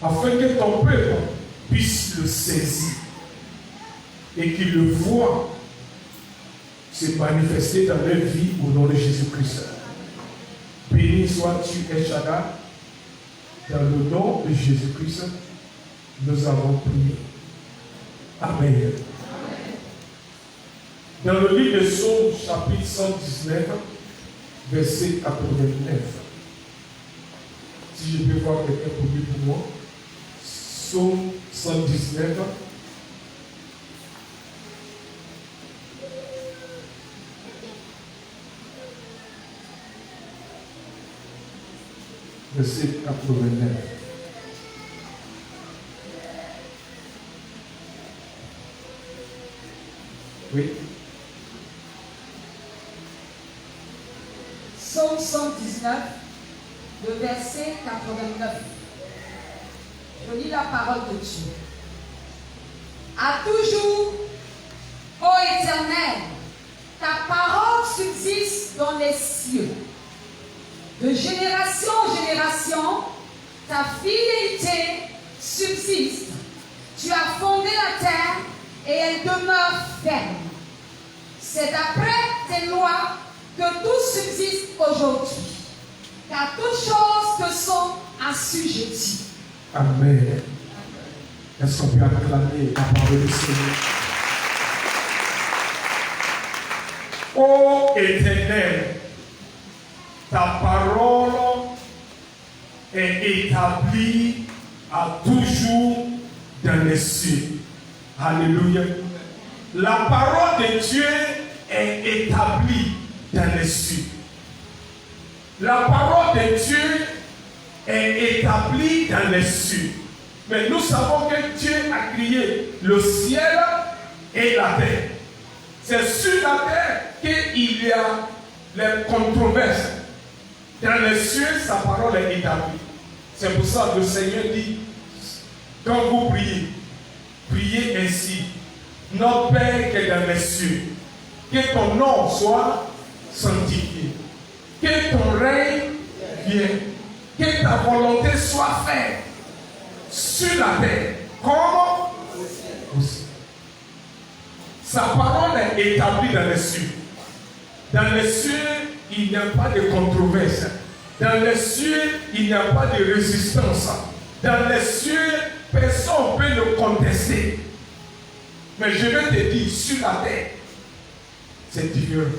afin que ton peuple puisse le saisir et qu'il le voit se manifester dans leur vie au nom de Jésus-Christ. Béni sois-tu, El Shaddai. Dans le nom de Jésus-Christ, nous avons prié. Amen. Dans le livre de Psaume, chapitre 119, verset 89. Si je peux voir quelqu'un pour lui pour moi. Psaume 119. Verset 89. Oui. Psaume 119, le verset 89. Je lis la parole de Dieu. À toujours, ô Éternel, ta parole subsiste dans les cieux. De génération en génération, ta fidélité subsiste. Tu as fondé la terre et elle demeure ferme. C'est d'après tes lois que tout subsiste aujourd'hui, car toutes choses te sont assujetties. Amen. Est-ce qu'on peut acclamer la parole du Seigneur? Ô Éternel, ta parole est établie à toujours dans les cieux. Alléluia. La parole de Dieu est établie dans les cieux. La parole de Dieu est établie dans les cieux. Mais nous savons que Dieu a créé le ciel et la terre. C'est sur la terre qu'il y a les controverses. Dans les cieux, sa parole est établie. C'est pour ça que le Seigneur dit, quand vous priez, priez ainsi. Notre Père qui est dans les cieux, que ton nom soit sanctifié, que ton règne vienne, que ta volonté soit faite sur la terre comme au ciel. Sa parole est établie dans les cieux. Dans les cieux, il n'y a pas de controverse. Dans les cieux, il n'y a pas de résistance. Dans les cieux, personne ne peut le contester. Mais je vais te dire, sur la terre, c'est différent.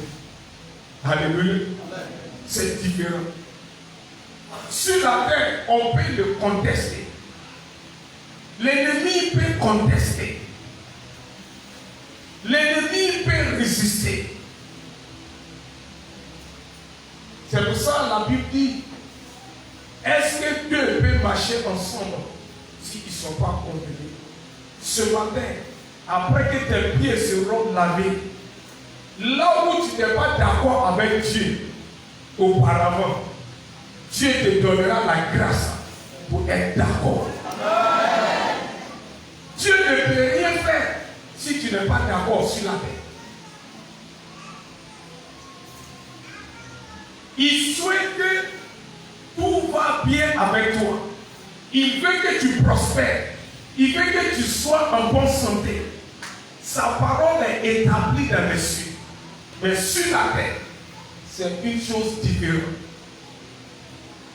Alléluia. C'est différent. Sur la terre, on peut le contester. L'ennemi peut contester. L'ennemi peut résister. C'est pour ça que la Bible dit, est-ce que deux peuvent marcher ensemble s'ils ne sont pas convenus? Ce matin, après que tes pieds seront lavés, là où tu n'es pas d'accord avec Dieu auparavant, Dieu te donnera la grâce pour être d'accord. Dieu ne peut rien faire si tu n'es pas d'accord sur la terre. Il souhaite que tout va bien avec toi. Il veut que tu prospères. Il veut que tu sois en bonne santé. Sa parole est établie dans les cieux. Mais sur la terre, c'est une chose différente.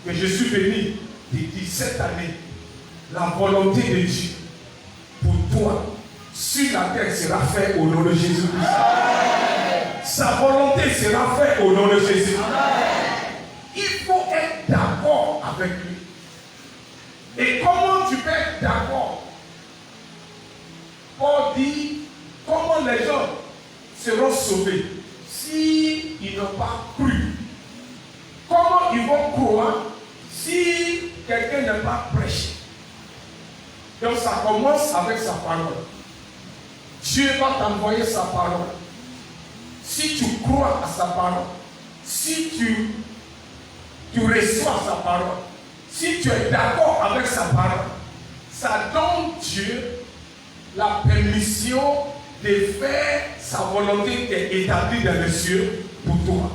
Mais je suis venu de dire cette année, la volonté de Dieu pour toi sur la terre sera faite au nom de Jésus-Christ. Sa volonté sera faite au nom de Jésus. Il faut être d'accord avec lui. Et comment tu peux être d'accord? Paul dit, comment les gens seront sauvés s'ils n'ont pas cru? Comment ils vont croire si quelqu'un n'a pas prêché? Donc ça commence avec sa parole. Dieu va t'envoyer sa parole. Si tu crois à sa parole, si tu reçois sa parole, si tu es d'accord avec sa parole, ça donne Dieu la permission de faire sa volonté qui est établie dans les cieux pour toi.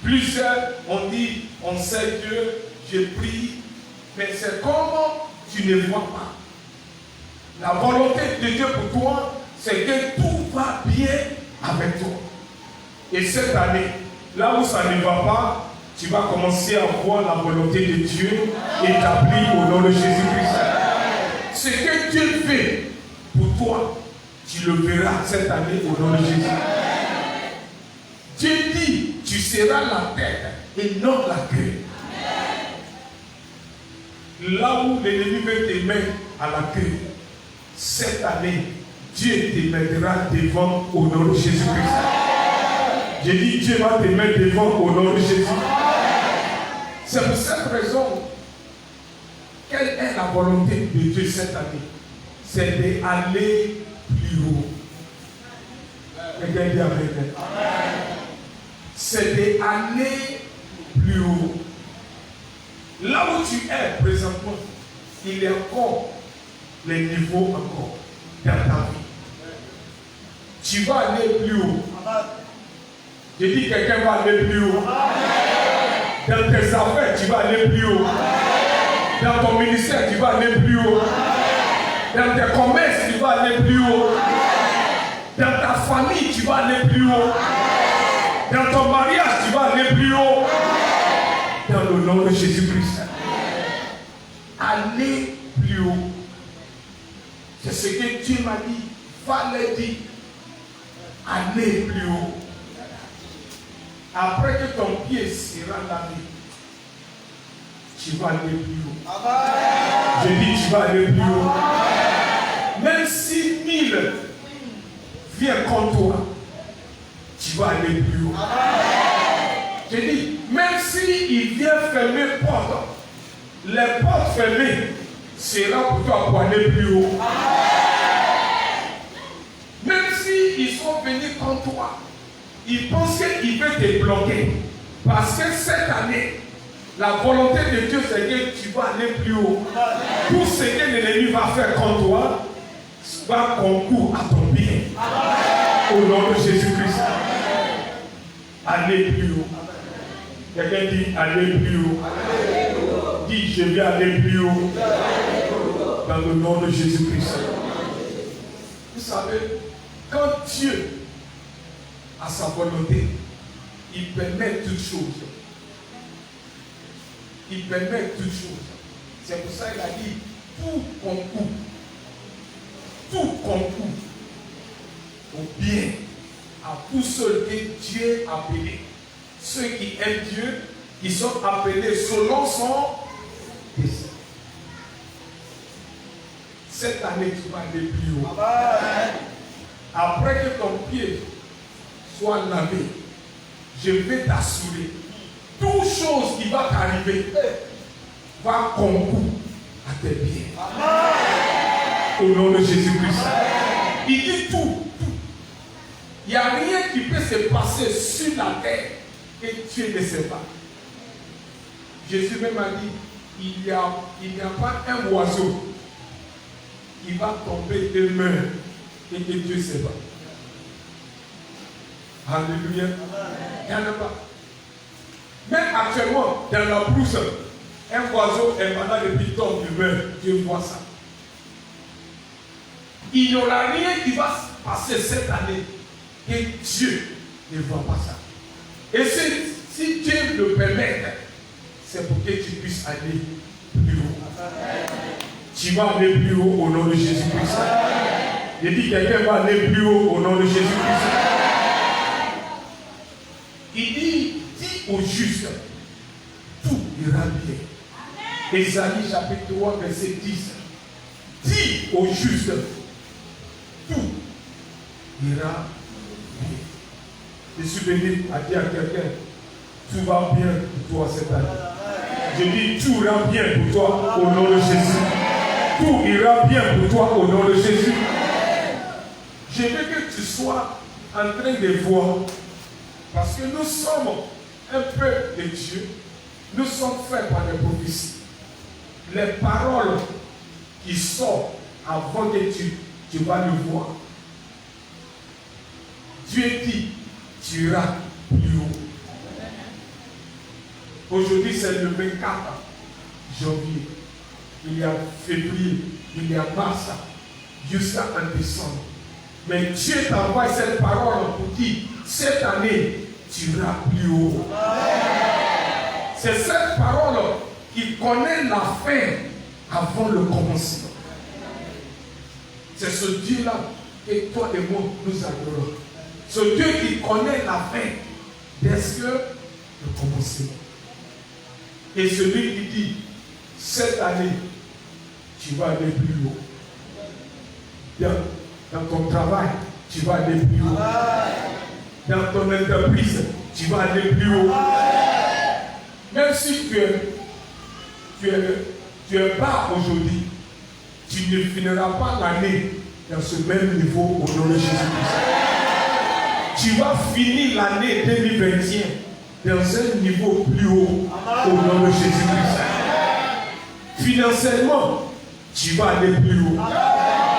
Plusieurs ont dit, on sait que je prie Mais c'est comme tu ne vois pas. La volonté de Dieu pour toi, c'est que tout va bien avec toi. Et cette année, là où ça ne va pas, tu vas commencer à voir la volonté de Dieu établie au nom de Jésus-Christ. Ce que Dieu fait pour toi, tu le verras cette année au nom de Jésus. Dieu dit, tu seras la tête et non la queue. Là où l'ennemi veut te mettre à la queue, cette année, Dieu te mettra devant au nom de Jésus-Christ. J'ai dit, Dieu va te mettre devant au nom de Jésus. C'est pour cette raison, quelle est la volonté de Dieu cette année? C'est d'aller plus haut. Regardez avec moi. C'est d'aller plus haut. Là où tu es présentement, il y a encore les niveaux encore dans ta vie. Tu vas aller plus haut. Je dis quelqu'un va aller plus haut. Dans tes affaires, tu vas aller plus haut. Dans ton ministère, tu vas aller plus haut. Dans tes commerces, tu vas aller plus haut. Dans ta famille, tu vas aller plus haut. Dans ton mariage, tu vas aller plus haut. Dans le nom de Jésus-Christ. Aller plus haut. C'est ce que Dieu m'a dit. Fallait dire. Aller plus haut. Après que ton pied sera lavé, tu vas aller plus haut. Je dis, tu vas aller plus haut. Même si 1000 viennent contre toi, tu vas aller plus haut. Je dis, même s'il vient fermer porte, les portes fermées seront pour toi pour aller plus haut. Même s'ils sont venus contre toi, ils pensent qu'ils veulent te bloquer. Parce que cette année, la volonté de Dieu, c'est que tu vas aller plus haut. Tout ce que l'ennemi va faire contre toi, va concourir à ton bien. Au nom de Jésus-Christ. Aller plus haut. Quelqu'un dit aller plus haut. Dis je vais aller plus haut. Dans le nom de Jésus-Christ. Vous savez, quand Dieu a sa volonté, il permet toutes choses. Il permet toutes choses. C'est pour ça qu'il a dit tout concourt. Tout concourt au bien à tous ceux que Dieu a appelés. Ceux qui aiment Dieu, qui sont appelés selon son dessein. Cette année, tu vas aller plus haut. Après que ton pied soit lavé, je vais t'assurer, toute chose qui va t'arriver va concourir à tes pieds. Au nom de Jésus-Christ. Il dit tout. Il n'y a rien qui peut se passer sur la terre que Dieu ne sait pas. Jésus même a dit, il n'y a pas un oiseau qui va tomber et meurt et que Dieu ne sait pas. Alléluia. Il n'y en a pas. Même actuellement, dans la brousse, un oiseau est malade et puis tombe, il meurt. Dieu voit ça. Il n'y aura rien qui va se passer cette année et Dieu ne voit pas ça. Et si Dieu le permet, c'est pour que tu puisses aller plus haut. Tu vas aller plus haut au nom de Jésus-Christ. Je dis quelqu'un va aller plus haut au nom de Jésus-Christ. Il dit au juste, tout ira bien. Ésaïe chapitre 3, verset 10. Dis au juste, tout ira bien. Je suis venu à dire à quelqu'un, tout va bien pour toi cette année. Je dis, tout ira bien pour toi au nom de Jésus. Tout ira bien pour toi au nom de Jésus. Je veux que tu sois en train de voir, parce que nous sommes un peuple de Dieu, nous sommes faits par les prophéties. Les paroles qui sortent avant que tu vas le voir. Dieu dit, tu iras plus haut. Aujourd'hui, c'est le 24 janvier, il y a février, il y a mars, jusqu'à en décembre. Mais Dieu t'envoie cette parole pour dire, cette année, tu iras plus haut. C'est cette parole qui connaît la fin avant le commencement. C'est ce Dieu-là que toi et moi nous adorons. Ce Dieu qui connaît la fin dès que le commencement. Et celui qui dit, cette année, tu vas aller plus haut. Dans ton travail, tu vas aller plus haut. Dans ton entreprise, tu vas aller plus haut. Même si tu es bas aujourd'hui, tu ne finiras pas l'année dans ce même niveau au nom de Jésus-Christ. Tu vas finir l'année 2021 dans un niveau plus haut au nom de Jésus-Christ. Financièrement, tu vas aller plus haut.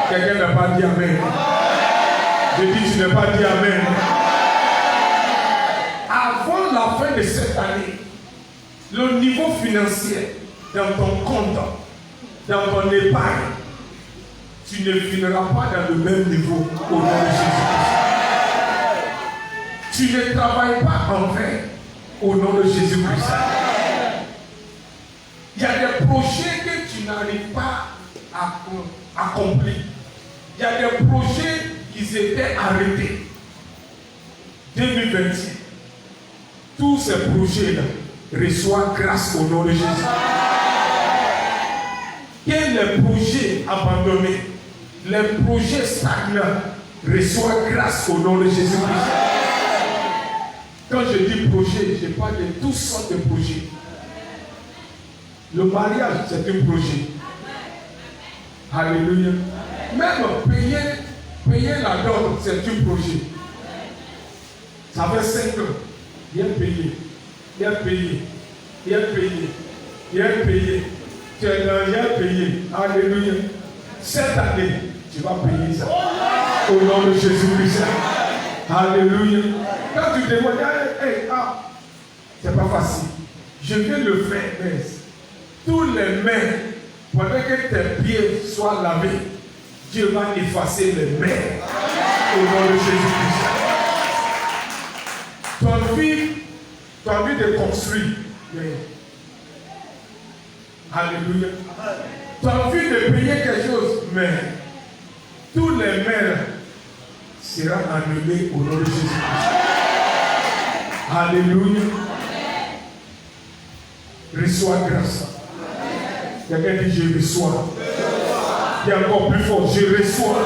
Quelqu'un n'a pas dit Amen. Je dis, tu n'as pas dit Amen. Avant la fin de cette année, le niveau financier dans ton compte, dans ton épargne, tu ne finiras pas dans le même niveau au nom de Jésus-Christ. Tu ne travailles pas en vain au nom de Jésus-Christ. Il y a des projets que tu n'arrives pas à accomplir. Il y a des projets qui étaient arrêtés. 2021. Tous ces projets-là reçoivent grâce au nom de Jésus. Que les projets abandonnés, les projets stagnants reçoivent grâce au nom de Jésus-Christ. Quand je dis projet, je parle de toutes sortes de projets. Le mariage, c'est un projet. Alléluia. Même payer la dot, c'est un projet. Ça fait 5 ans. Bien payé. Bien payé. Bien payé. Bien payé. Tu es dans bien payé. Alléluia. Cette année, tu vas payer ça. Au nom de Jésus-Christ. Alléluia. Quand tu demandes, c'est pas facile. Je viens le faire, mais tous les mains, pendant que tes pieds soient lavés, Dieu va effacer les mains. Au nom de Jésus-Christ. Tu as envie de construire. Alléluia. Tu as envie de payer quelque chose, mais tous les mains seront annulés au nom de Jésus-Christ. Alléluia. Reçois grâce. Quelqu'un dit je reçois. Dis encore plus fort, je reçois.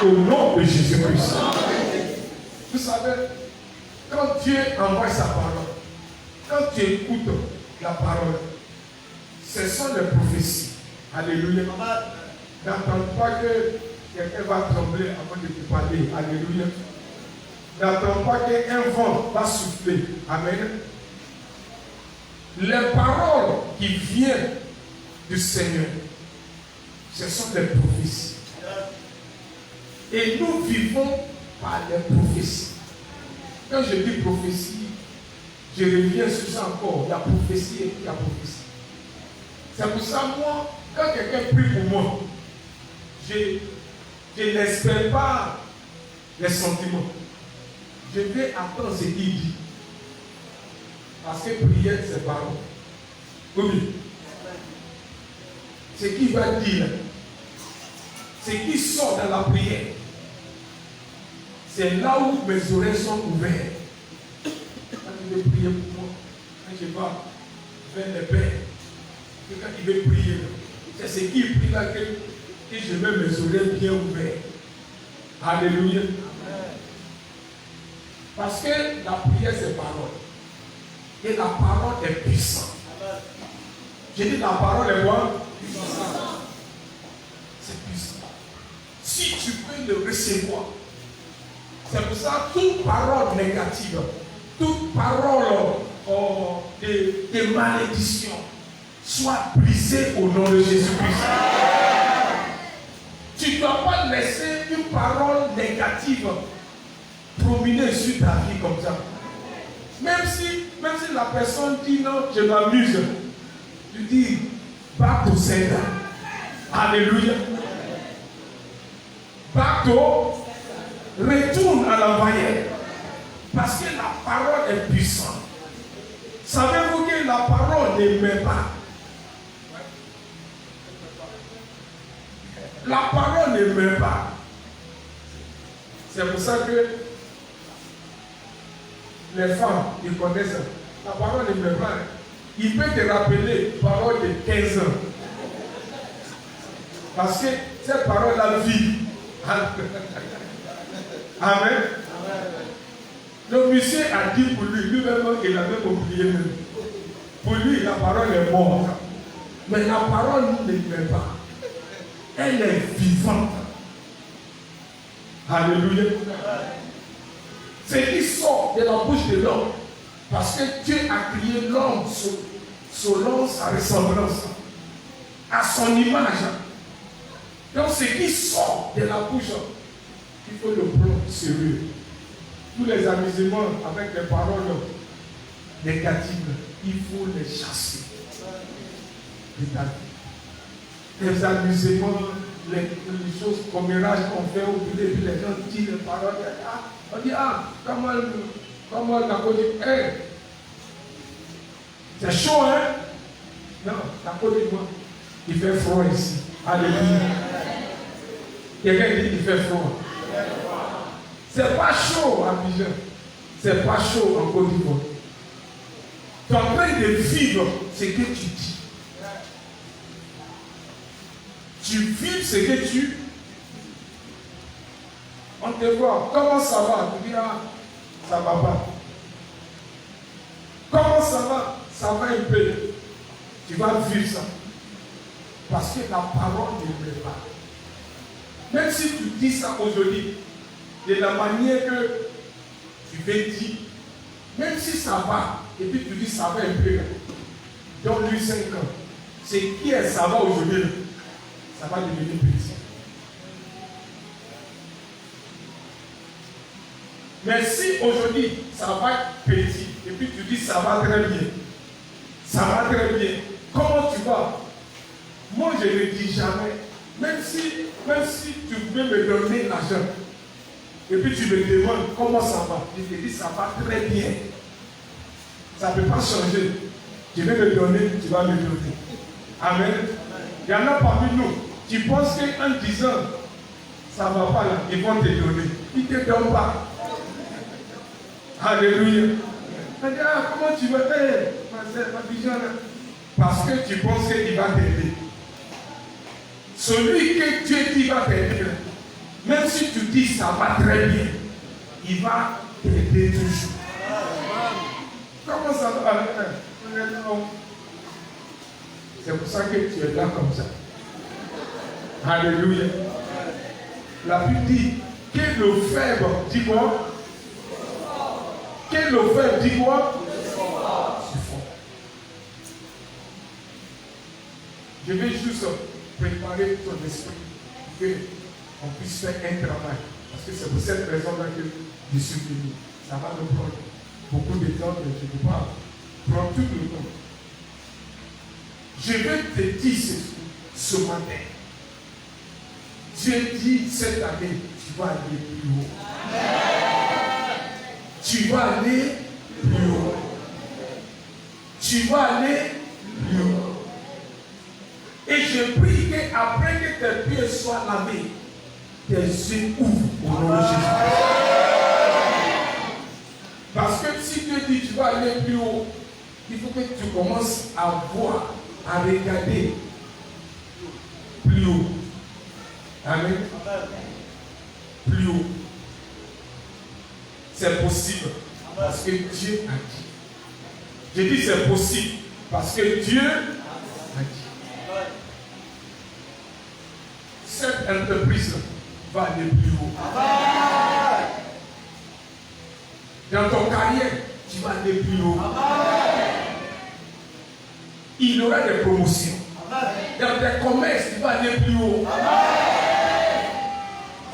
Au nom de Jésus-Christ. Vous savez, quand Dieu envoie sa parole, quand tu écoutes la parole, ce sont les prophéties. Alléluia. N'attends pas que quelqu'un va trembler avant de te parler. Alléluia. N'attends pas qu'un vent va souffler. Amen. Les paroles qui viennent du Seigneur, ce sont des prophéties. Et nous vivons par les prophéties. Quand je dis prophétie, je reviens sur ça encore. La prophétie et la prophétie. C'est pour ça, moi, quand quelqu'un prie pour moi, je n'espère pas les sentiments. Je vais attendre ce qu'il dit. Parce que prière, c'est parole. Oui. Ce qu'il va dire, ce qui sort dans la prière, c'est là où mes oreilles sont ouvertes. Quand il veut prier pour moi, quand je vais vers les pères, quand il veut prier, c'est ce qu'il prie là que je mets mes oreilles bien ouvertes. Alléluia. Parce que la prière, c'est parole. Et la parole est puissante. J'ai dit la parole est quoi? Puissante. C'est puissant. Si tu peux le recevoir, c'est pour ça toute parole négative, toute parole de malédiction soit brisée au nom de Jésus-Christ. Tu ne dois pas laisser une parole négative prominer sur ta vie comme ça. Même si la personne dit non, je m'amuse. Tu dis, back to sender. Alléluia. Back to, retourne à l'envoyeur. Parce que la parole est puissante. Savez-vous que la parole ne met pas? La parole ne met pas. C'est pour ça que les femmes, ils connaissent ça. La parole ne met pas. Il peut te rappeler parole de 15 ans. Parce que cette parole-là vit. Amen. Le monsieur a dit pour lui, lui-même, il avait oublié même. Pour lui, la parole est morte. Mais la parole ne met pas. Elle est vivante. Alléluia. C'est qui sort de la bouche de l'homme. Parce que Dieu a créé l'homme selon sa ressemblance, à son image. Donc ce qui sort de la bouche, il faut le prendre sérieux. Tous les amusements avec les paroles négatives, il faut les chasser. Les amusements, les choses commérages qu'on fait au bout, et puis les gens disent les paroles. On dit, comment la Côte d'Ivoire, c'est chaud, hein? Non, la Côte d'Ivoire, il fait froid ici. Alléluia. Quelqu'un dit, il fait froid. C'est pas chaud à Abidjan. C'est pas chaud en Côte d'Ivoire. Tu es en train de vivre ce que tu dis. Tu vis ce que tu. On te voit. Comment ça va? Tu dis, ça va pas. Comment ça va? Ça va un peu. Tu vas vivre ça. Parce que la parole ne plaît pas. Même si tu dis ça aujourd'hui, de la manière que tu veux dire, même si ça va, et puis tu dis ça va un peu, donne-lui 5 ans. C'est qui est ça va aujourd'hui, ça va devenir petit. Mais si aujourd'hui ça va être petit, et puis tu dis ça va très bien, ça va très bien, comment tu vas? Moi je ne dis jamais, même si tu veux me donner l'argent, et puis tu me demandes comment ça va, je te dis ça va très bien. Ça ne peut pas changer. Je vais me donner, tu vas me donner. Amen. Il y en a parmi nous qui pensent qu'en disant ça ne va pas là, ils vont te donner. Ils ne te donnent pas. Alléluia. On dit, comment tu vas faire? Parce que tu penses qu'il va t'aider. Celui que Dieu dit va t'aider, même si tu dis ça va très bien, il va t'aider toujours. Comment ça va? C'est pour ça que tu es là comme ça. Alléluia. La Bible dit que le faible dit quoi? Que le faible dit quoi? C'est fort. Je vais juste préparer ton esprit pour qu'on puisse faire un travail. Parce que c'est pour cette raison-là que je suis venu. Ça va me prendre beaucoup de temps, mais je ne peux pas prendre tout le temps. Je vais te dire ce matin. Dieu dit cette année, tu vas aller plus haut. Tu vas aller plus haut. Tu vas aller plus haut. Et je prie qu'après que tes pieds soient lavés, tes yeux ouvrent au nom de Jésus. Parce que si Dieu dit tu vas aller plus haut, il faut que tu commences à voir, à regarder plus haut. Amen. Plus haut. C'est possible parce que Dieu a dit. Je dis c'est possible parce que Dieu a dit. Cette entreprise va aller plus haut. Dans ton carrière, tu vas aller plus haut. Il y aura des promotions. Dans tes commerces, tu vas aller plus haut.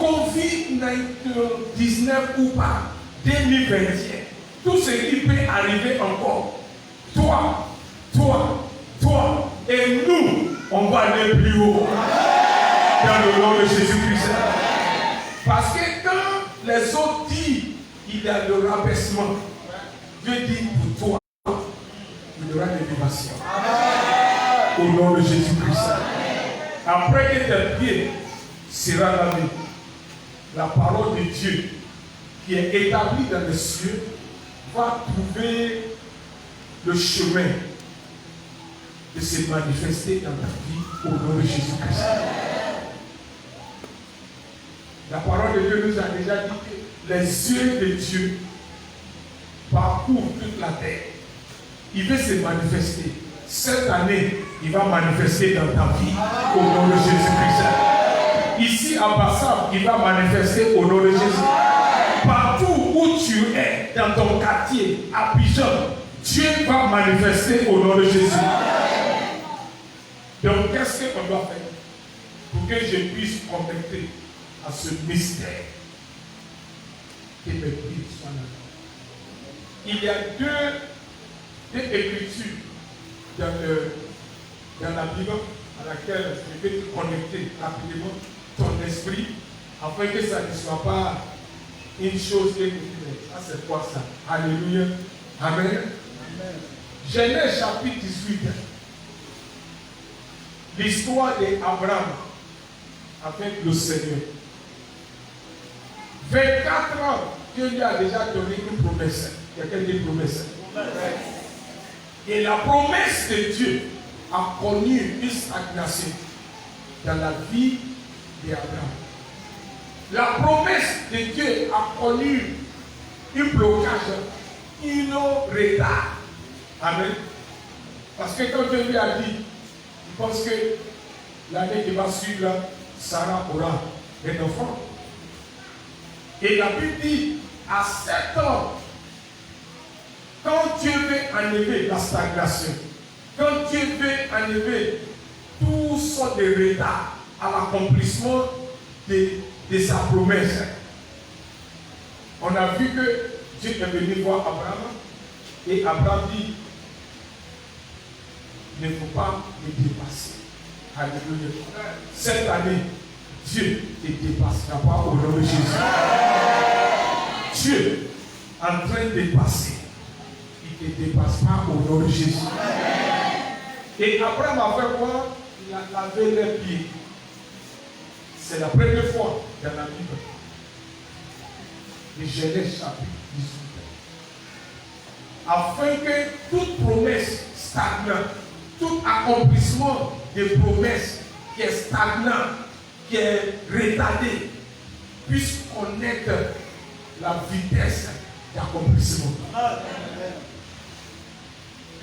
Covid-19 ou pas, 2021, tout ce qui peut arriver encore, toi, Et nous, on va aller plus haut. Dans le nom de Jésus-Christ. Parce que quand les autres disent qu'il y a le rabaissement, Dieu dit pour toi, il y aura l'élévation. Au nom de Jésus-Christ. Après que tes pieds seront lavés, la parole de Dieu qui est établie dans les cieux va trouver le chemin de se manifester dans ta vie au nom de Jésus-Christ. La parole de Dieu nous a déjà dit que les yeux de Dieu parcourent toute la terre. Il veut se manifester. Cette année, il va manifester dans ta vie au nom de Jésus-Christ. Ici à Bassam, il va manifester au nom de Jésus. Partout où tu es, dans ton quartier, à Pigeon, Dieu va manifester au nom de Jésus. Donc, qu'est-ce qu'on doit faire pour que je puisse connecter à ce mystère que mes pieds soient là? Il y a deux écritures dans la Bible à laquelle je vais te connecter rapidement ton esprit afin que ça ne soit pas une chose que tu dis. Ça, c'est quoi ça? Alléluia. Amen. Amen. Genèse chapitre 18. L'histoire d'Abraham avec le Seigneur. 24 ans, Dieu lui a déjà donné une promesse. Quelqu'un dit promesse. Et la promesse de Dieu a connu une stagnation dans la vie d'Abraham. La promesse de Dieu a connu un blocage, un retard. Amen. Parce que quand Dieu lui a dit, il pense que l'année qui va suivre, Sarah aura un enfant. Et la Bible dit, à 7 ans, quand Dieu veut enlever la stagnation, quand Dieu veut enlever tout sortes de retard à l'accomplissement de sa promesse, on a vu que Dieu est venu voir Abraham et Abraham dit, il ne faut pas me dépasser. Alléluia. Cette année, Dieu ne te dépassera pas au nom de Jésus. Dieu est en train de passer. Il ne te dépasse pas au nom de Jésus. Et Abraham a fait quoi? Il a lavé les pieds. C'est la première fois dans la Bible. De Genèse chapitre 18. Afin que toute promesse stagnante, tout accomplissement de promesses qui est stagnant, qui est retardé, puisse connaître la vitesse d'accomplissement.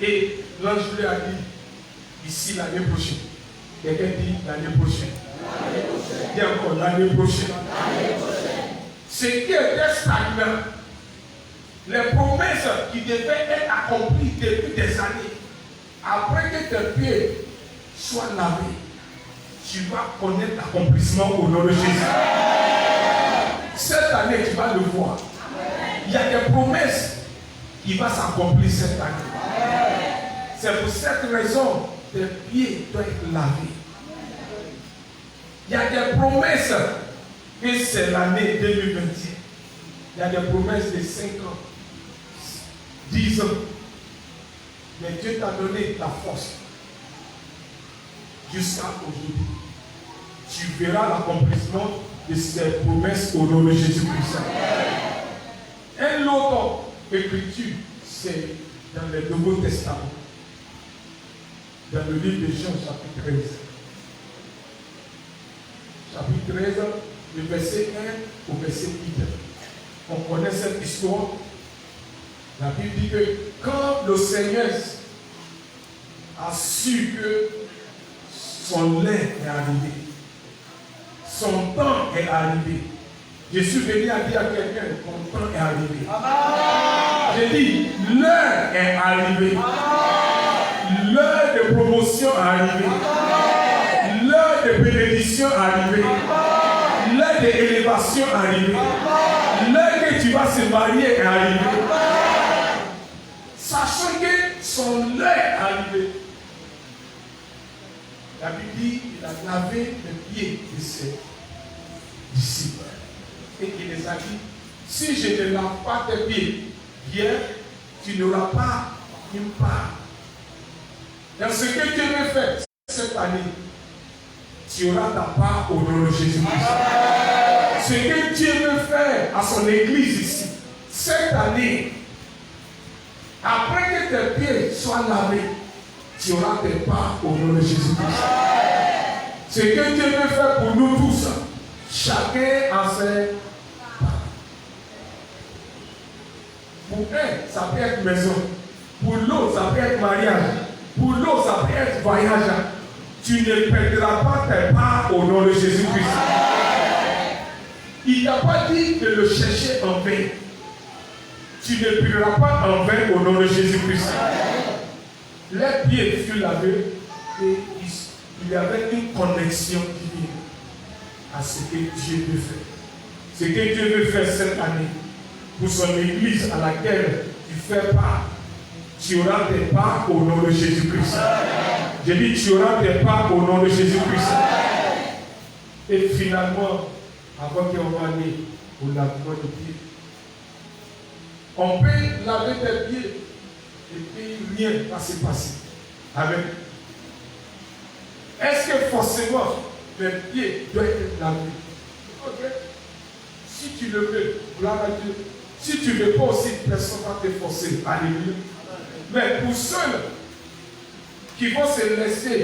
Et l'ange lui a dit, ici l'année prochaine. Quelqu'un dit l'année prochaine. Dis encore l'année prochaine. Ce qui était stagnant, les promesses qui devaient être accomplies depuis des années, après que tes pieds soient lavés, tu vas connaître l'accomplissement au nom de Jésus. Cette année, tu vas le voir. Il y a des promesses qui vont s'accomplir cette année. C'est pour cette raison que tes pieds doivent être lavés. Il y a des promesses que c'est l'année 2021. Il y a des promesses de 5 ans, 10 ans. Mais Dieu t'a donné la force jusqu'à aujourd'hui. Tu verras l'accomplissement de ces promesses au nom de Jésus-Christ. Un autre écriture, c'est dans le Nouveau Testament. Dans le livre de Jean, chapitre 13. Chapitre 13, le verset 1 au verset 8. On connaît cette histoire. La Bible dit que quand le Seigneur a su que son lait est arrivé, son temps est arrivé, je suis venu à dire à quelqu'un, ton temps est arrivé. J'ai dit, l'heure est arrivée. L'heure de promotion est arrivée. L'heure de bénédiction est arrivée. L'heure d'élévation est arrivée. L'heure que tu vas se marier est arrivée. Sachant que son heure est arrivée. La Bible dit qu'il a lavé les pieds de ses disciples. Et qu'il les a dit, si je ne lave pas tes pieds, bien, tu n'auras pas une part. Dans ce que Dieu veut faire cette année, tu auras ta part au nom de Jésus-Christ. Ce que Dieu veut faire à son église ici, cette année, après que tes pieds soient lavés, tu auras tes parts au nom de Jésus-Christ. Ce que Dieu veut faire pour nous tous, chacun a ses parts. Pour un, ça peut être maison. Pour l'autre, ça peut être mariage. Pour l'autre, ça peut être voyage. Tu ne perdras pas tes parts au nom de Jésus-Christ. Il n'a pas dit de le chercher en vain. Tu ne prieras pas en vain au nom de Jésus-Christ. Les pieds furent lavés et il y avait une connexion divine à ce que Dieu veut faire. Ce que Dieu veut faire cette année pour son église à laquelle tu fais part, tu auras tes parts au nom de Jésus-Christ. J'ai dit tu auras tes parts au nom de Jésus-Christ. Et finalement, avant qu'on va aller au lavement de pieds, on peut laver tes pieds et puis rien va se passer. Amen. Est-ce que forcément les pieds doivent être lavés? Ok. Si tu le veux, gloire à Dieu. Si tu ne veux pas aussi, personne ne va te forcer. Alléluia. Mais pour ceux qui vont se laisser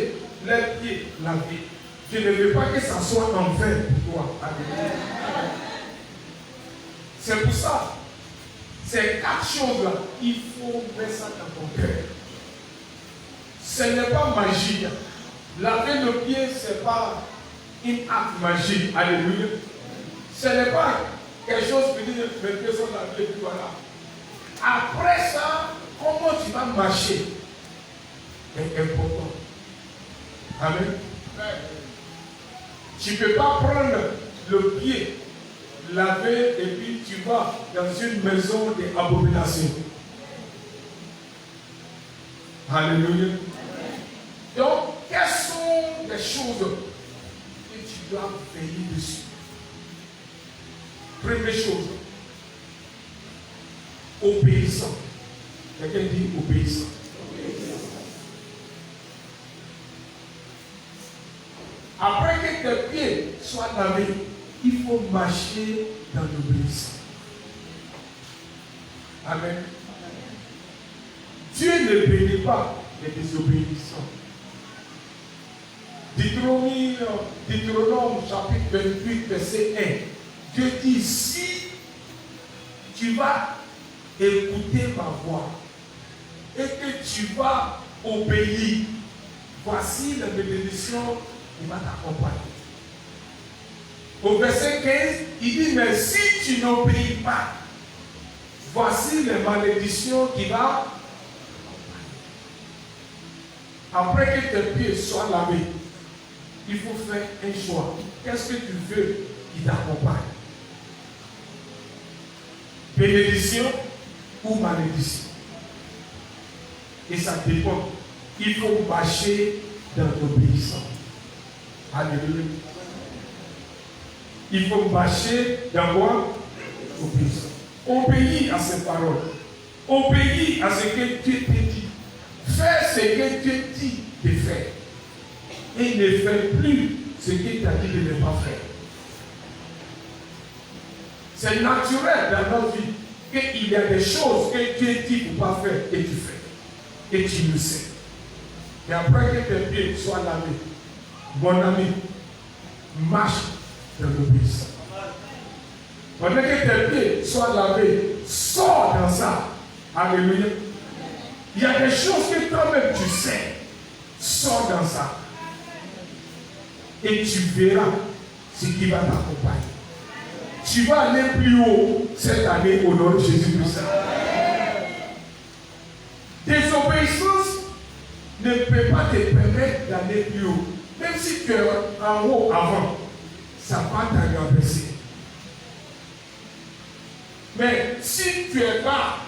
les pieds lavés, je ne veux pas que ça soit en vain pour toi. Alléluia. C'est pour ça. Ces 4 choses-là, il faut mettre ça dans ton cœur. Ce n'est pas magique. Laver le pied, ce n'est pas un acte magique. Alléluia. Ce n'est pas quelque chose qui dit mes pieds sont lavés et puis voilà. Après ça, comment tu vas marcher est important. Amen. Tu ne peux pas prendre le pied, laver et puis tu vas dans une maison d'abomination. Alléluia. Donc, quelles sont les choses que tu dois veiller dessus? Première chose, obéissant. Quelqu'un dit obéissant. Après que tes pieds soient lavés, il faut marcher dans l'obéissance. Amen. Dieu ne bénit pas les désobéissants. Deutéronome chapitre 28, verset 1. Dieu dit, si tu vas écouter ma voix et que tu vas obéir, voici la bénédiction qui va t'accompagner. Au verset 15, il dit, mais si tu n'obéis pas, voici les malédictions qui va t'accompagner. Après que tes pieds soient lavés, il faut faire un choix. Qu'est-ce que tu veux qui t'accompagne? Bénédiction ou malédiction? Et ça dépend. Il faut marcher dans l'obéissance. Alléluia. Il faut marcher dans quoi? Obéissance. Obéis à ses paroles. Obéis à ce que Dieu te dit. Fais ce que Dieu dit de faire. Et ne fais plus ce qu'il t'a dit de ne pas faire. C'est naturel dans notre vie qu'il y a des choses que Dieu dit de ne pas faire et tu fais. Et tu le sais. Et après que tes pieds soient lavés, mon ami, marche dans l'obéissance. Pendant que tes pieds soient lavés, sors dans ça. Alléluia. Il y a des choses que toi-même tu sais. Sors dans ça. Et tu verras ce qui va t'accompagner. Tu vas aller plus haut cette année au nom de Jésus-Christ. Désobéissance ne peut pas te permettre d'aller plus haut. Même si tu es en haut avant, ça va t'agrandisser. Mais si tu es bas,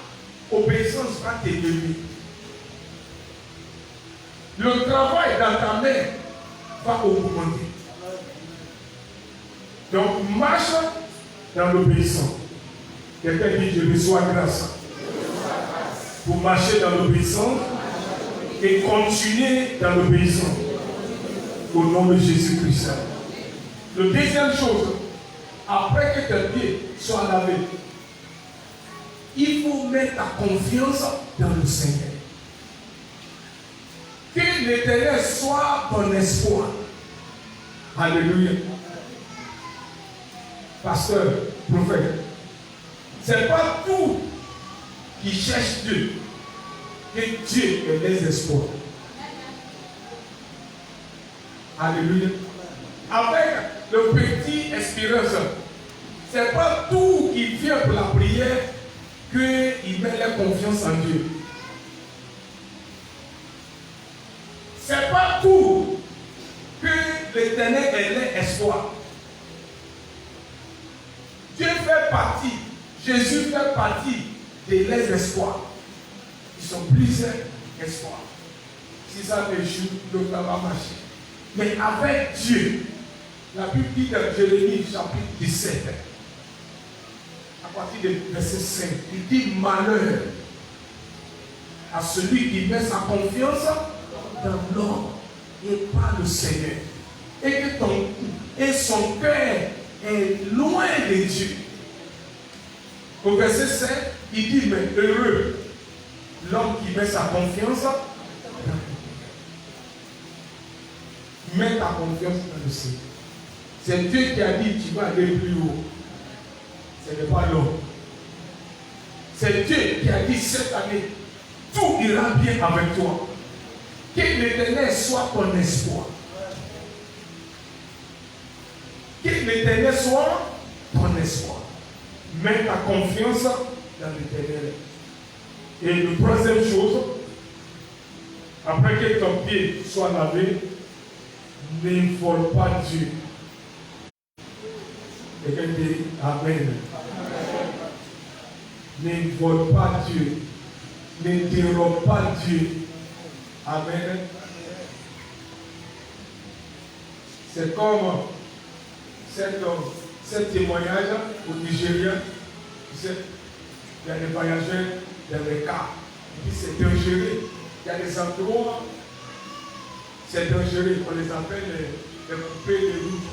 obéissance va t'élever. Le travail dans ta main va augmenter. Donc, marche dans l'obéissance. Quelqu'un dit, je reçois grâce pour marcher dans l'obéissance et continuer dans l'obéissance. Au nom de Jésus-Christ. La deuxième chose, après que tes pieds soient lavés, il faut mettre ta confiance dans le Seigneur. Que l'Éternel soit ton espoir. Alléluia. Pasteur, prophète, ce n'est pas tout qui cherche Dieu, que Dieu est les espoirs. Alléluia. Avec le petit espérance, ce n'est pas tout qui vient pour la prière qu'il met la confiance en Dieu. Ce n'est pas tout que l'Éternel est l'espoir. Dieu fait partie, Jésus fait partie de les espoirs. Ils sont plusieurs espoirs. Si ça échoue, l'autre va marcher. Mais avec Dieu, la Bible dit dans Jérémie chapitre 17, à partir du verset 5, il dit malheur à celui qui met sa confiance dans l'homme et pas le Seigneur. Et son cœur est loin de Dieu. Au verset 7, il dit, mais heureux l'homme qui met sa confiance dans Dieu. Mets ta confiance dans le Seigneur. C'est Dieu qui a dit, tu vas aller plus haut. Ce n'est pas l'homme. C'est Dieu qui a dit, cette année, tout ira bien avec toi. Que l'Éternel soit ton espoir. Que l'Éternel soit ton espoir. Mets ta confiance dans l'Éternel. Et la troisième chose, après que ton pied soit lavé, ne vole pas Dieu. Quelqu'un dit Amen. Ne vole pas Dieu. Ne dérobe pas Dieu. Amen. C'est comme cet témoignage au Nigeria. Tu sais, il y a des voyageurs dans les cars. Et puis c'est dangereux. Il y a des endroits, c'est dangereux. On les appelle les poupées de rouge.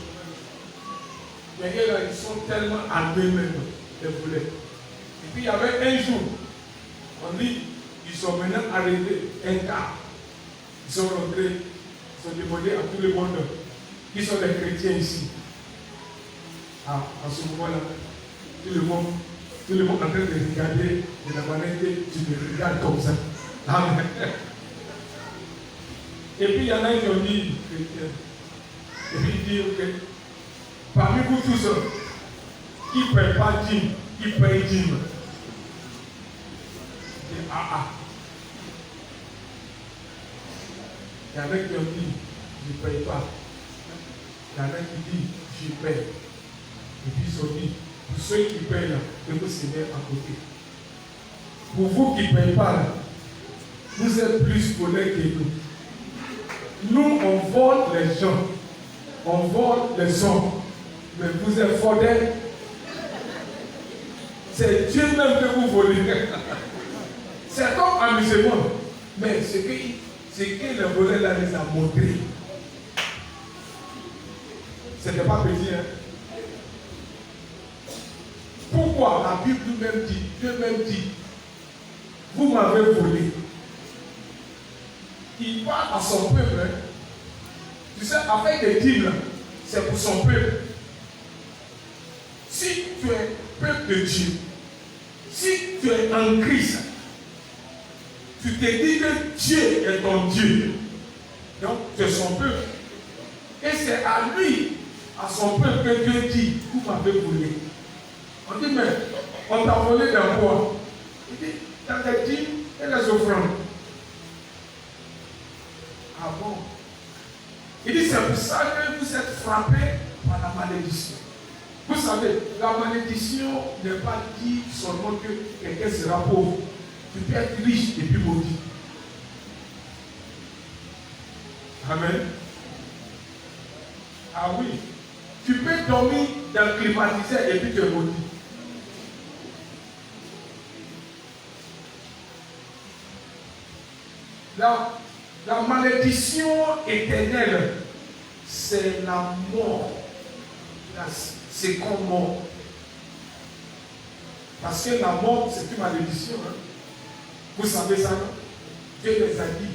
Mais là, ils sont tellement armés même, les volets. Et puis il y avait un jour, on dit, ils sont maintenant arrêtés, un car. Ils sont rentrés, ils sont demandés à tout le monde qui sont les chrétiens ici. Ah, en ce moment-là, tout le monde en train de regarder de la manière que tu me regardes comme ça. Amen. Et puis il y en a qui ont dit, chrétien. Et puis il dit, ok, parmi vous tous, qui ne paye pas dîme, qui paye dîme. Il dit, ah. Il y en a qui ont dit, je ne paye pas. Il y en a qui disent, je paye. Et puis ils ont dit, pour ceux qui payent là, que vous se mettez à côté. Pour vous qui ne payez pas là, vous êtes plus volés que nous. Nous, on vole les gens, on vole les hommes, mais vous êtes fidèles. C'est Dieu même que vous volez. C'est comme amusement, mais ce que le voleur là les a montré, ce n'est pas petit. Hein? Pourquoi la Bible nous-même dit, Dieu même dit, vous m'avez volé. Il parle à son peuple. Hein. Tu sais, avec des dîmes, c'est pour son peuple. Si tu es peuple de Dieu, si tu es en Christ, tu te dis que Dieu est ton Dieu. Donc, tu es son peuple. Et c'est à lui, à son peuple, que Dieu dit, vous m'avez volé. On dit, mais on t'a volé dans quoi? Il dit, dans tes dîmes et les offrandes. Ah bon? Il dit, c'est pour ça que vous êtes frappés par la malédiction. Vous savez, la malédiction n'est pas dit seulement que quelqu'un sera pauvre. Tu peux être riche et puis maudit. Amen. Ah oui. Tu peux dormir dans le climatiseur et puis tu es maudit. La malédiction éternelle, c'est la mort. C'est comme mort. Parce que la mort, c'est une malédiction. Hein? Vous savez ça, non? Dieu les a dit,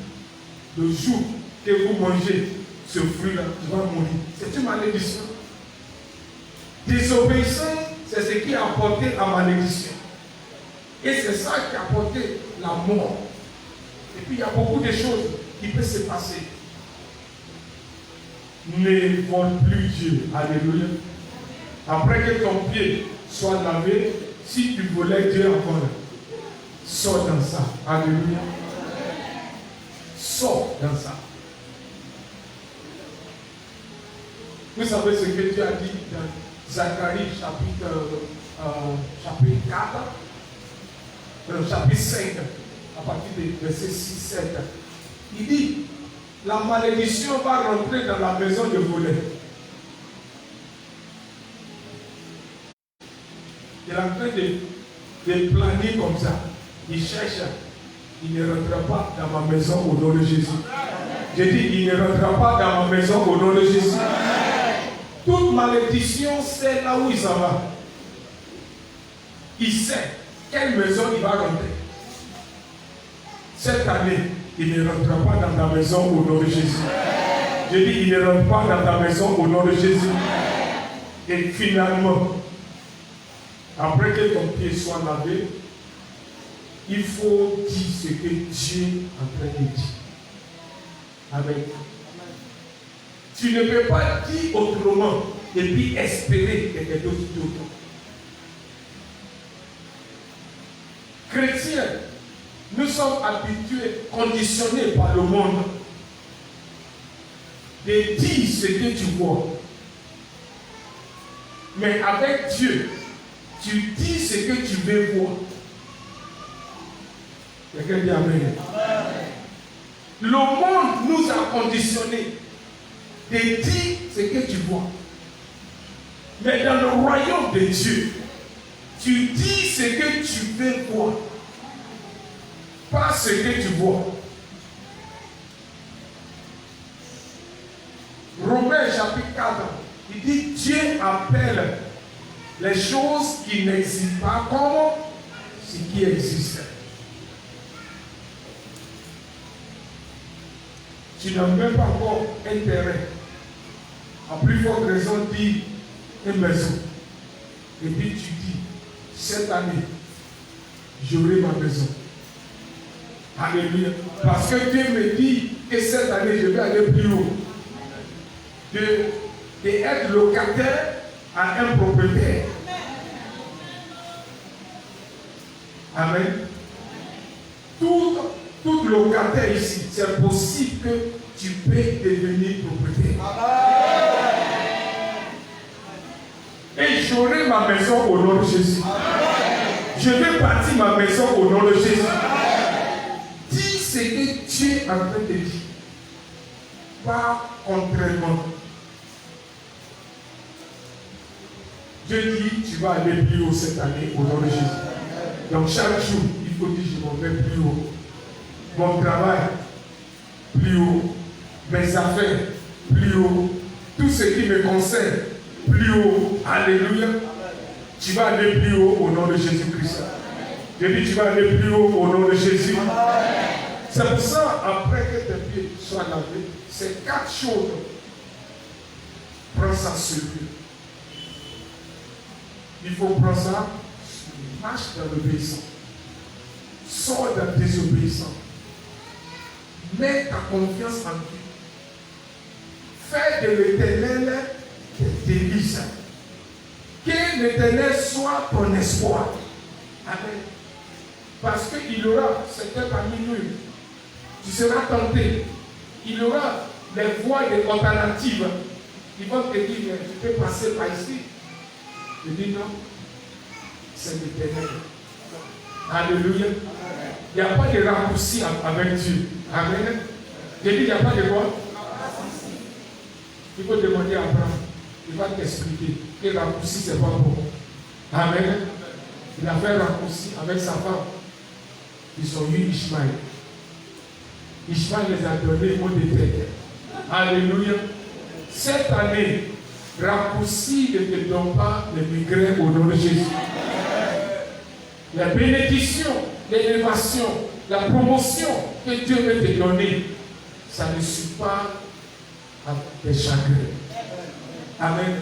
le jour que vous mangez ce fruit-là, tu vas mourir. C'est une malédiction. Désobéissance, c'est ce qui a apporté la malédiction. Et c'est ça qui a apporté la mort. Et puis il y a beaucoup de choses qui peuvent se passer. Ne vole plus Dieu. Alléluia. Après que ton pied soit lavé, si tu volais Dieu encore, sors dans ça. Alléluia. Sors dans ça. Vous savez ce que Dieu a dit dans Zacharie chapitre 4, chapitre 5, à partir du verset 6-7. Il dit, la malédiction va rentrer dans la maison de voleur. Il est en train de planer comme ça. Il cherche. Il ne rentrera pas dans ma maison au nom de Jésus. J'ai dit, il ne rentrera pas dans ma maison au nom de Jésus. Toute malédiction, c'est là où il s'en va. Il sait quelle maison il va rentrer. Cette année, il ne rentrera pas dans ta maison au nom de Jésus. J'ai dit, il ne rentre pas dans ta maison au nom de Jésus. Et finalement, après que ton pied soit lavé, il faut dire ce que Dieu est en train de dire. Amen. Tu ne peux pas dire autrement et puis espérer quelque chose d'autre. Chrétiens, nous sommes habitués, conditionnés par le monde de dire ce que tu vois. Mais avec Dieu, tu dis ce que tu veux voir. Quelqu'un dit Amen. Le monde nous a conditionnés de dire ce que tu vois. Mais dans le royaume de Dieu, tu dis ce que tu veux voir. Pas ce que tu vois. Romains chapitre 4, il dit Dieu appelle les choses qui n'existent pas comme ce qui existe. Tu n'as même pas encore un terrain. À plus forte raison, dis une maison. Et puis tu dis, cette année, j'aurai ma maison. Alléluia. Parce que Dieu me dit que cette année, je vais aller plus haut. De être locataire à un propriétaire. Amen. Tout locataire ici, c'est possible que tu peux devenir propriétaire. Et j'aurai ma maison au nom de Jésus. Je vais bâtir ma maison au nom de Jésus. Dis ce que Dieu est en train de dire. Pas contrairement. Dieu dit, tu vas aller plus haut cette année au nom de Jésus. Donc chaque jour, il faut dire, je m'en vais plus haut. Mon travail, plus haut. Mes affaires, plus haut. Tout ce qui me concerne, plus haut. Alléluia. Tu vas aller plus haut au nom de Jésus-Christ. Je dis, tu vas aller plus haut au nom de Jésus. C'est pour ça, après que tes pieds soient lavés, c'est 4 choses. Prends ça sur lui. Il faut prendre ça, marche dans l'obéissance. Sors de la désobéissance. Mets ta confiance en Dieu. Fais de l'Éternel tes délices. Que l'Éternel soit ton espoir. Amen. Parce qu'il y aura certains parmi nous. Tu seras tenté. Il y aura des voies et des alternatives. Ils vont te dire, tu peux passer par ici. Je dis non. C'est l'Éternel. Alléluia. Il n'y a pas de raccourci avec Dieu. Amen. Je dis, il n'y a pas de quoi. Il faut demander à Abraham. Il va t'expliquer que raccourci, c'est pas bon. Amen. Il a fait un raccourci avec sa femme. Ils ont eu Ishmaël. Ishmaël les a donnés au détail. Alléluia. Cette année, raccourci ne te donne pas le migraine au nom de Jésus. La bénédiction, l'élévation, la promotion que Dieu veut te donner, ça ne suit pas à des chagrins. Amen.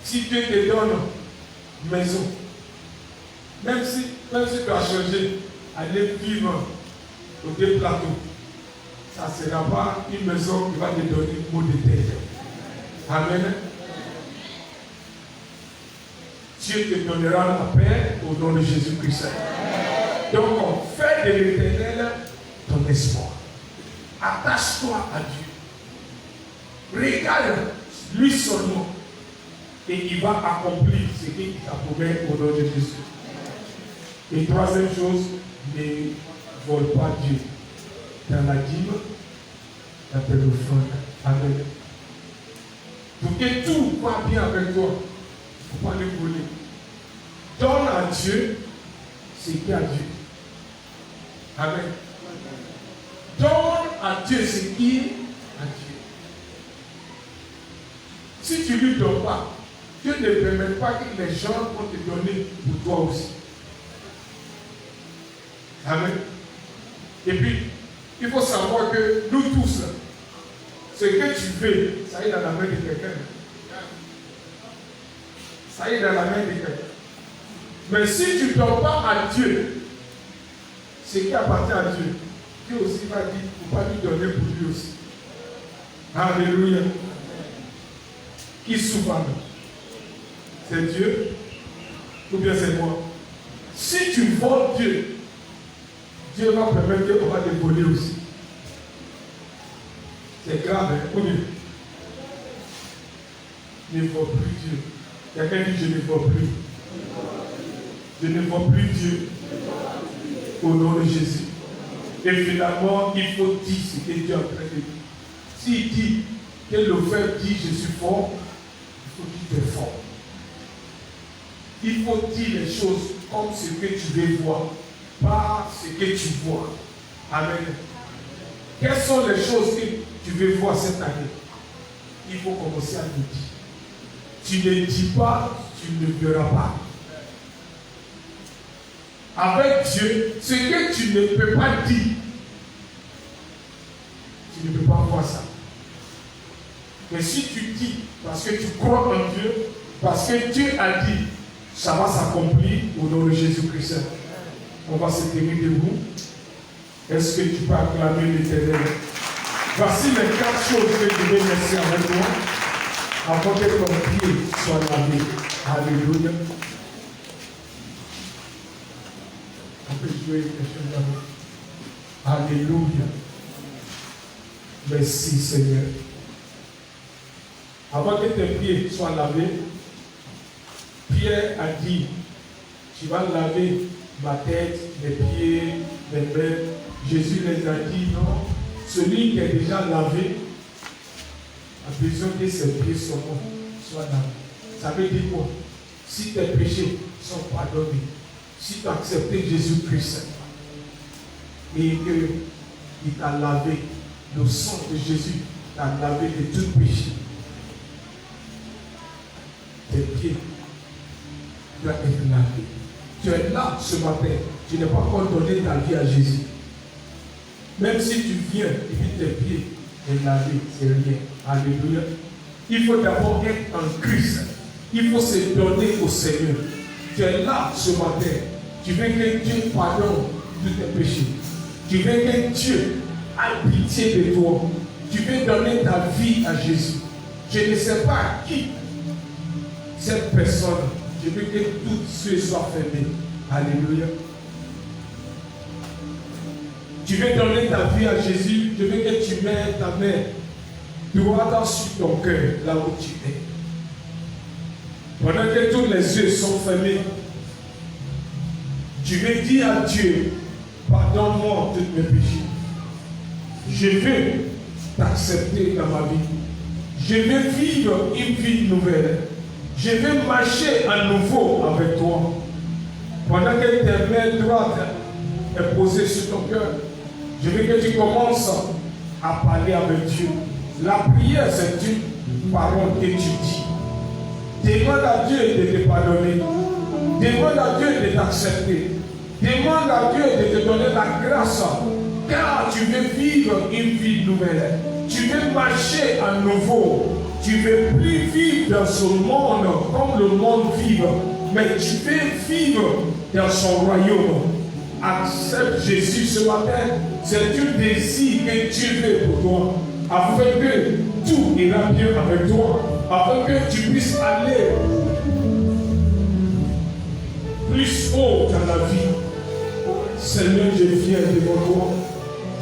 Si Dieu te donne une maison, même si tu as changé, aller vivre au deux plateaux, ça ne sera pas une maison qui va te donner mot de terre. Amen. Dieu te donnera la paix au nom de Jésus-Christ. Donc, fais de l'Éternel ton espoir. Attache-toi à Dieu. Regarde lui seulement. Et il va accomplir ce qu'il t'a promis au nom de Jésus. Et troisième chose, ne vole pas Dieu. Dans la dîme, dans tes offrandes. Amen. Pour que tout va bien avec toi, il ne faut pas le voler. Donne à Dieu ce qu'il y a à Dieu. Amen. Donne à Dieu ce qu'il y a à Dieu. Si tu ne lui donnes pas, Dieu ne permet pas que les gens vont te donner pour toi aussi. Amen. Et puis, il faut savoir que nous tous, ce que tu veux, ça est dans la main de quelqu'un. Ça est dans la main de quelqu'un. Mais si tu ne donnes pas à Dieu ce qui appartient à Dieu, Dieu aussi va dire, il ne faut pas lui donner pour lui aussi. Alléluia. Qui souvent, c'est Dieu ou bien c'est moi. Si tu voles Dieu, Dieu va permettre qu'on va te voler aussi. C'est grave, hein? Ou bien? Ne vole plus Dieu. Quelqu'un dit, je ne vole plus. Je ne vole plus Dieu. Au nom de Jésus. Et finalement, il faut dire ce que Dieu est en train de dire. S'il dit que le frère dit, je suis fort, il faut dire tu es fort. Il faut dire les choses comme ce que tu veux voir, pas ce que tu vois. Amen. Quelles sont les choses que tu veux voir cette année? Il faut commencer à le dire. Tu ne dis pas, tu ne verras pas. Avec Dieu, ce que tu ne peux pas dire, tu ne peux pas voir ça. Mais si tu dis, parce que tu crois en Dieu, parce que Dieu a dit, ça va s'accomplir au nom de Jésus-Christ. On va se tenir debout. Est-ce que tu peux acclamer l'Éternel? Voici les 4 choses que je vais laisser avec toi avant que ton pied soit lavé. Alléluia. On peut jouer quelque chose avec. Alléluia. Merci Seigneur. Avant que tes pieds soient lavés, Pierre a dit, tu vas laver ma tête, mes pieds, mes mains. Jésus les a dit, non, celui qui est déjà lavé a besoin que ses pieds soient lavés. Ça veut dire quoi? Si tes péchés sont pardonnés, si tu as accepté Jésus-Christ et qu'il t'a lavé, le sang de Jésus t'a lavé de tout péché, tes pieds doivent être lavés. Tu es là ce matin, tu n'as pas encore donné ta vie à Jésus. Même si tu viens et puis tes pieds sont lavés, c'est rien. Alléluia. Il faut d'abord être en Christ. Il faut se donner au Seigneur. Tu es là ce matin. Tu veux que Dieu pardonne tous tes péchés. Tu veux que Dieu ait pitié de toi. Tu veux donner ta vie à Jésus. Je ne sais pas qui cette personne. Je veux que tous ceux soient fermés. Alléluia. Tu veux donner ta vie à Jésus. Je veux que tu mets ta main droite sur ton cœur, là où tu es. Pendant que tous les yeux sont fermés, tu veux dire à Dieu, pardonne-moi tous mes péchés. Je veux t'accepter dans ma vie. Je vais vivre une vie nouvelle. Je vais marcher à nouveau avec toi. Pendant que tes mains droites est posée sur ton cœur, je veux que tu commences à parler avec Dieu. La prière, c'est une parole que tu dis. Demande à Dieu de te pardonner. Demande à Dieu de t'accepter. Demande à Dieu de te donner la grâce. Car tu veux vivre une vie nouvelle. Tu veux marcher à nouveau. Tu ne veux plus vivre dans ce monde comme le monde vit. Mais tu veux vivre dans son royaume. Accepte Jésus ce matin. C'est un désir que Dieu veut pour toi. Afin que tout ira bien avec toi. Afin que tu puisses aller plus haut dans la vie. Seigneur, je viens devant toi.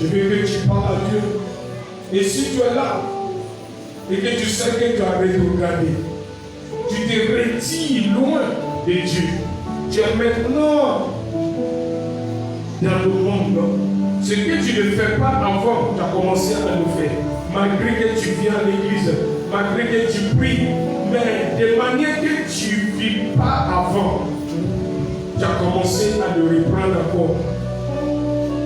Je veux que tu parles à Dieu. Et si tu es là, et que tu sais que tu as rétrogradé, tu te retires loin de Dieu. Tu es maintenant dans le monde. Ce que tu ne fais pas avant, tu as commencé à le faire. Malgré que tu viens à l'église, malgré que tu pries, mais de manière que tu ne vis pas avant, tu as commencé à le reprendre encore.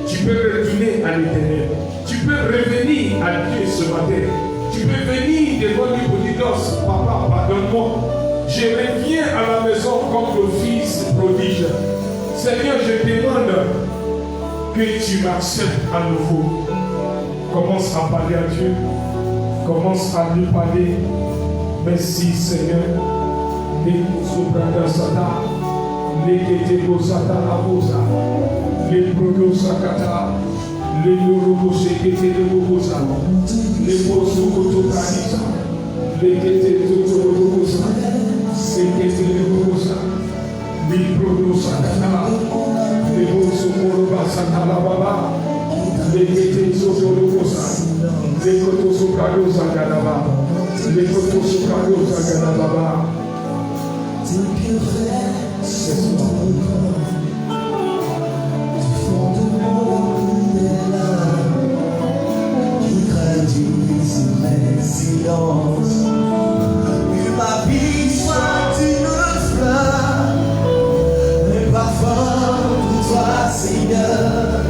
Tu peux retourner à l'Éternel. Tu peux revenir à Dieu ce matin. Tu peux venir devant lui pour dire, papa, pardonne-moi. Je reviens à la maison comme le fils prodige. Seigneur, je demande que tu m'acceptes à nouveau. Commence à parler à Dieu. Commence à lui parler. Merci Seigneur. Les que ma vie soit une fleur, le parfum pour toi, Seigneur.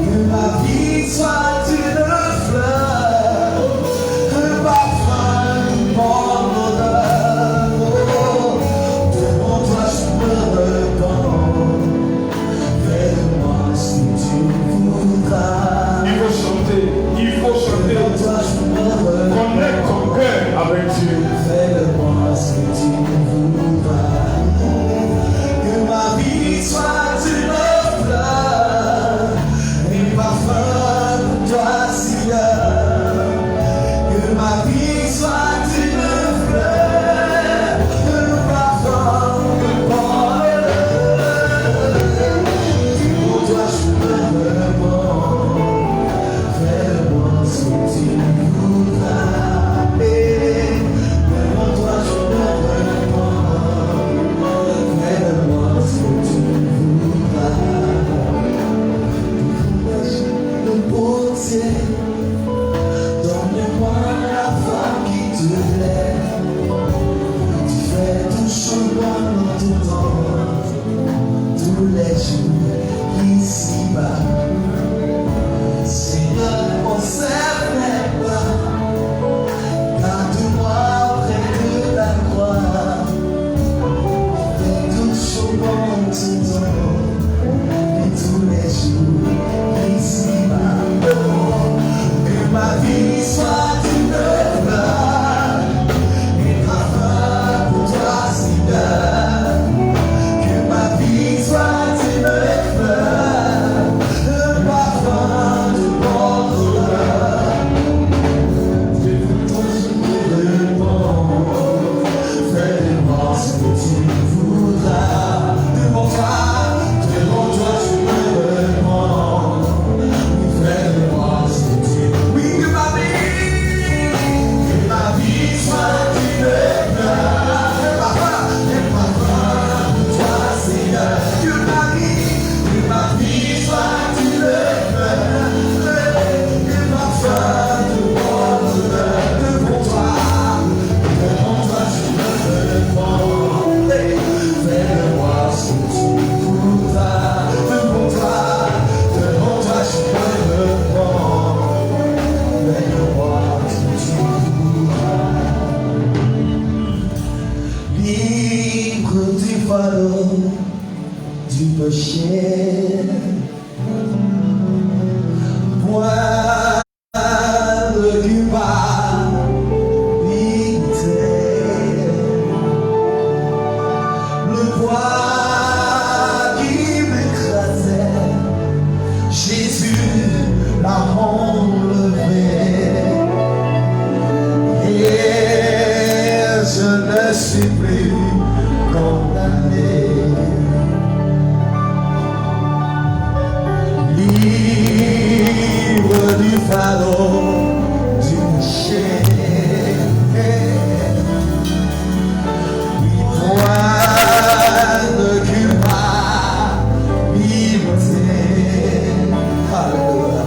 Que ma vie soit une fleur, le parfum de mon odeur. Devant toi, je me redonne. Fais-moi ce que tu voudras. Il faut chanter. Devant toi, je me redonne. Connecte toucher. Point de culpabilité. Le poids qui m'écrasait, Jésus l'a enlevé. Et je ne suis plus condamné. Libre du fardeau du péché. Oui, point de culpabilité. Alléluia.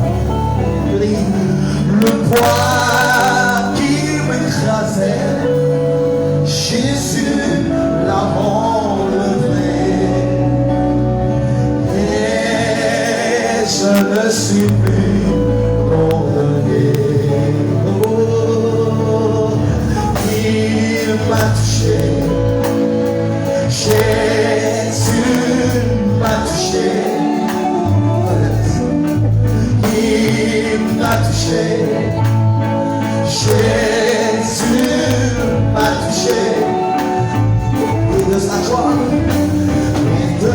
Le poids qui m'écrasait, Jésus l'a enlevé. Et je ne suis plus condamné. Oh, il m'a touché. Jésus m'a touché. Il m'a touché. Jésus m'a touché. Et de sa joie, et de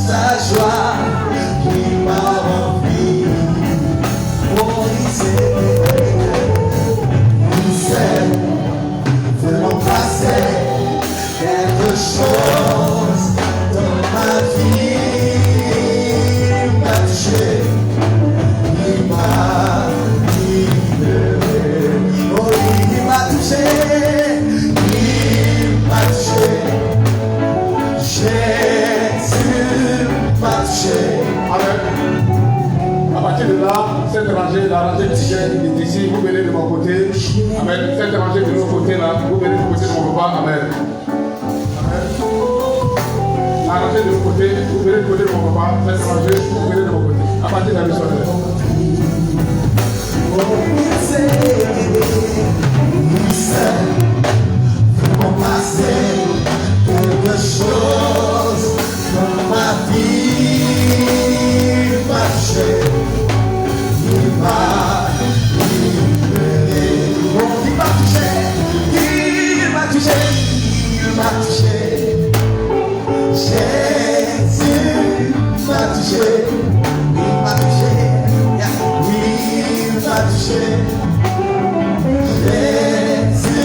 sa joie, il m'a rempli. Oh, il sait vraiment passer quelque chose dans ma vie. Il m'a touché, il m'a libéré. Oh, il m'a touché, il m'a touché. Jésus m'a touché. Amen. À partir de là, cette rangée, la rangée qui est d'ici, vous venez de mon côté. Amen. Cette rangée de l'autre côté là, vous venez du côté de mon papa. Amen. Amen. La rangée de l'autre côté, vous venez du côté de mon papa. Cette rangée, vous venez de mon côté. À partir de la mission. Oh, il sait comment passer quelque chose dans ma vie. Il m'a touché, il m'a libéré. Oh, il m'a touché, il m'a touché, il m'a touché. Jésus m'a touché, il m'a touché, oui, il m'a touché. Jésus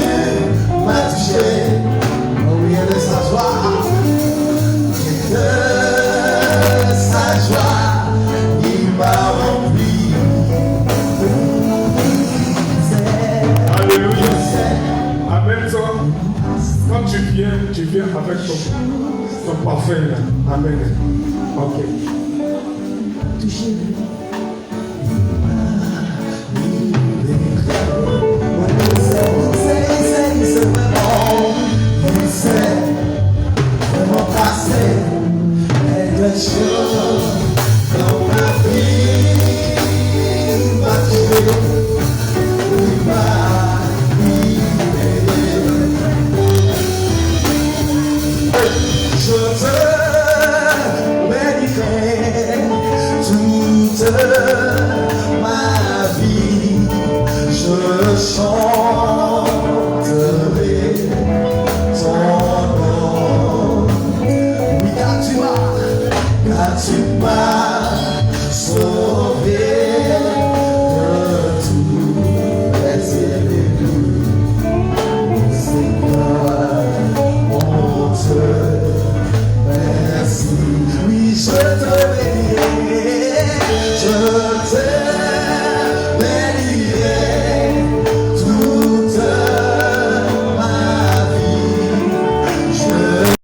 m'a touché, oh oui, de sa joie, et de sa joie, il m'a rempli. Alléluia. Amen. Quand tu viens avec ton parfum là. Amen. Ok. Je te bénirai toute ma vie, je chante.